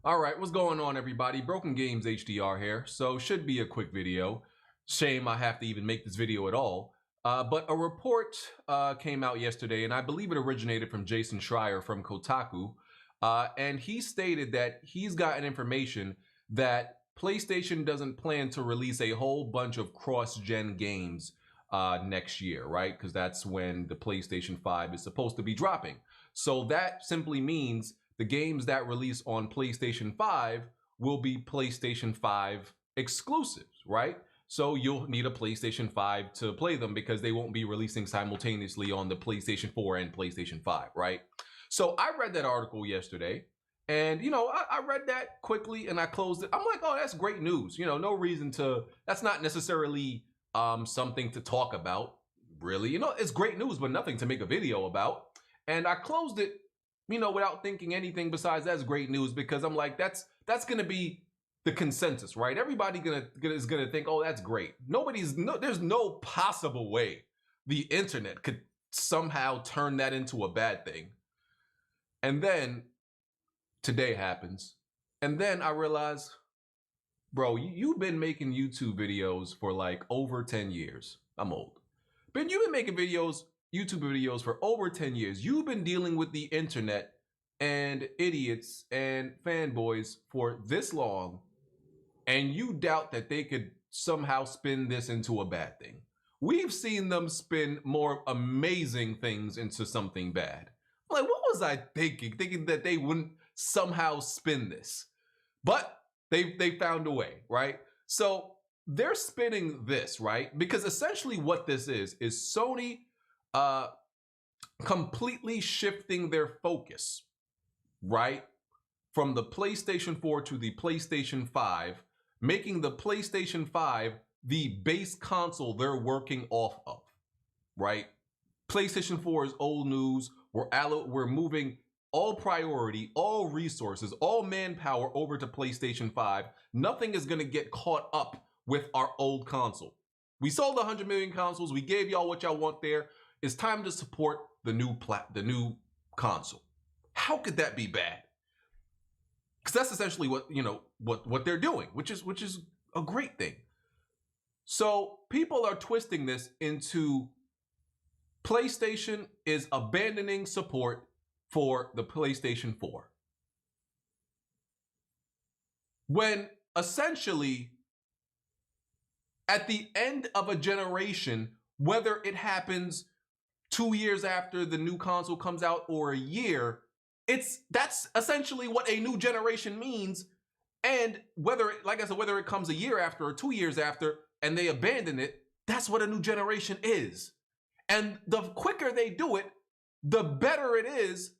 All right, what's going on, everybody? Broken Games HDR here. So, should be a quick video. Shame I have to even make this video at all. But a report came out yesterday, and I believe it originated from Jason Schreier from Kotaku. And he stated that he's gotten information that PlayStation doesn't plan to release a whole bunch of cross-gen games next year, right? Because that's when the PlayStation 5 is supposed to be dropping. So that simply means the games that release on PlayStation 5 will be PlayStation 5 exclusives, right? So you'll need a PlayStation 5 to play them because they won't be releasing simultaneously on the PlayStation 4 and PlayStation 5, right? So I read that article yesterday, and I read that quickly and I closed it. I'm like, oh, that's great news. No reason to, that's not necessarily something to talk about, really. It's great news, but nothing to make a video about. And I closed it, without thinking anything besides that's great news, because I'm like, that's gonna be the consensus, right? Everybody is gonna think, oh, that's great. There's no possible way the internet could somehow turn that into a bad thing. And then today happens, and then I realize, bro, you've been making YouTube videos for like over 10 years. I'm old. You've been making YouTube videos for over 10 years. You've been dealing with the internet and idiots and fanboys for this long, and you doubt that they could somehow spin this into a bad thing. We've seen them spin more amazing things into something bad. Like, what was I thinking? Thinking that they wouldn't somehow spin this. But they found a way, right? So they're spinning this, right? Because essentially what this is Sony completely shifting their focus, right? From the PlayStation 4 to the PlayStation 5, making the PlayStation 5 the base console they're working off of, right? PlayStation 4 is old news. We're moving all priority, all resources, all manpower over to PlayStation 5. Nothing is going to get caught up with our old console. We sold 100 million consoles. We gave y'all what y'all want there. It's time to support the new console. How could that be bad? Because that's essentially what they're doing, which is a great thing. So people are twisting this into PlayStation is abandoning support for the PlayStation 4. When essentially, at the end of a generation, whether it happens 2 years after the new console comes out or a year, that's essentially what a new generation means. And whether it comes a year after or 2 years after and they abandon it, that's what a new generation is. And the quicker they do it, the better it is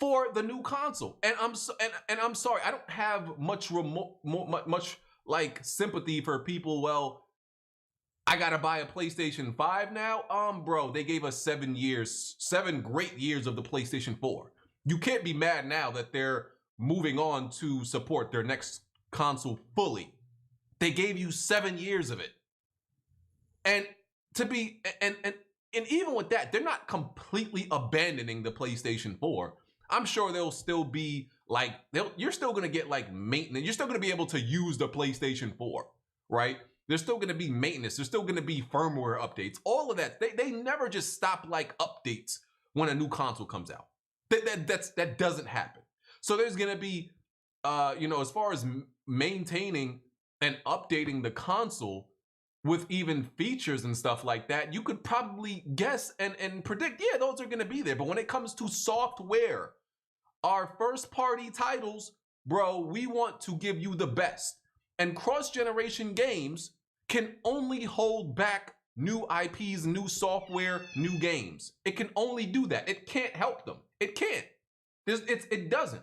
for the new console. And I'm sorry, I don't have much sympathy for people. Well, I gotta buy a PlayStation 5 now. Bro, they gave us 7 great years of the PlayStation 4. You can't be mad now that they're moving on to support their next console fully. They gave you 7 years of it. And even with that, they're not completely abandoning the PlayStation 4. I'm sure they'll still be like, you're still going to get like maintenance. You're still going to be able to use the PlayStation 4, right? There's still going to be maintenance. There's still going to be firmware updates. All of that. They never just stop like updates when a new console comes out. That doesn't happen. So there's going to be, as far as maintaining and updating the console with even features and stuff like that, you could probably guess and predict, yeah, those are going to be there. But when it comes to software, our first party titles, bro, we want to give you the best. And cross-generation games can only hold back new IPs, new software, new games. It can only do that. It can't help them. It can't. It doesn't.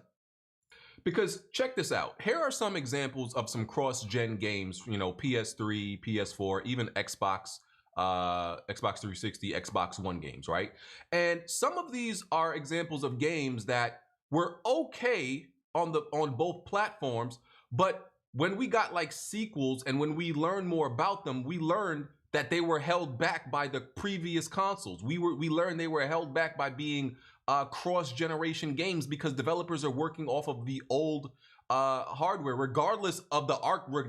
Because check this out. Here are some examples of some cross-gen games, PS3, PS4, even Xbox 360, Xbox One games, right? And some of these are examples of games that were okay on both platforms, but when we got like sequels and when we learned more about them, we learned that they were held back by the previous consoles. We learned they were held back by being cross-generation games because developers are working off of the old hardware, regardless of the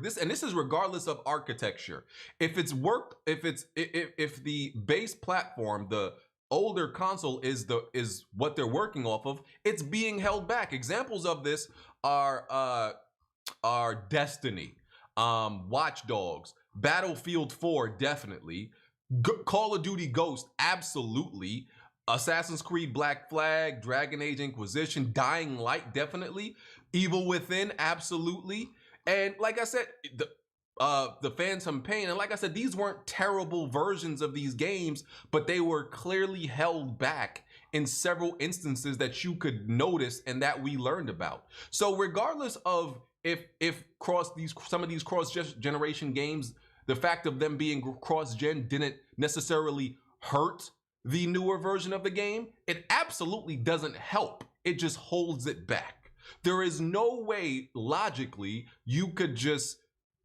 this is regardless of architecture. If the base platform, the older console is what they're working off of, it's being held back. Examples of this are Destiny, Watch Dogs, Battlefield 4, definitely, Call of Duty Ghost, absolutely, Assassin's Creed Black Flag, Dragon Age Inquisition, Dying Light, definitely, Evil Within, absolutely, and like I said, the Phantom Pain, and like I said, these weren't terrible versions of these games, but they were clearly held back in several instances that you could notice and that we learned about. So regardless of if some of these cross generation games, the fact of them being cross gen didn't necessarily hurt the newer version of the game, it absolutely doesn't help. It just holds it back. There is no way logically you could just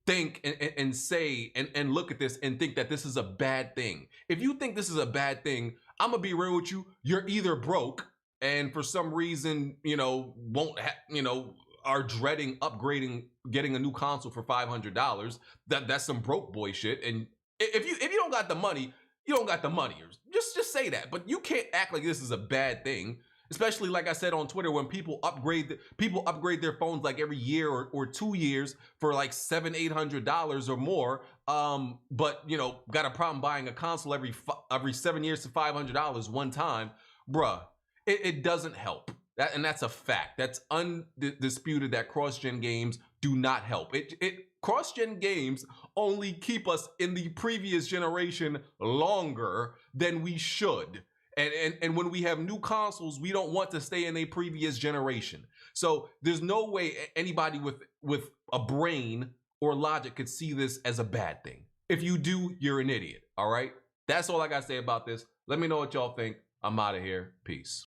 think and say and look at this and think that this is a bad thing. If you think this is a bad thing, I'm gonna be real with you. You're either broke and for some reason, are dreading upgrading, getting a new console for $500. That's some broke boy shit. And if you don't got the money, you don't got the money. Just say that. But you can't act like this is a bad thing. Especially like I said on Twitter, when people upgrade their phones like every year or 2 years for like $700-800 or more, but got a problem buying a console every 7 years to $500 one time, bruh. It doesn't help. And that's a fact. That's undisputed that cross-gen games do not help. Cross-gen games only keep us in the previous generation longer than we should. And when we have new consoles, we don't want to stay in a previous generation. So there's no way anybody with a brain or logic could see this as a bad thing. If you do, you're an idiot, all right? That's all I got to say about this. Let me know what y'all think. I'm out of here. Peace.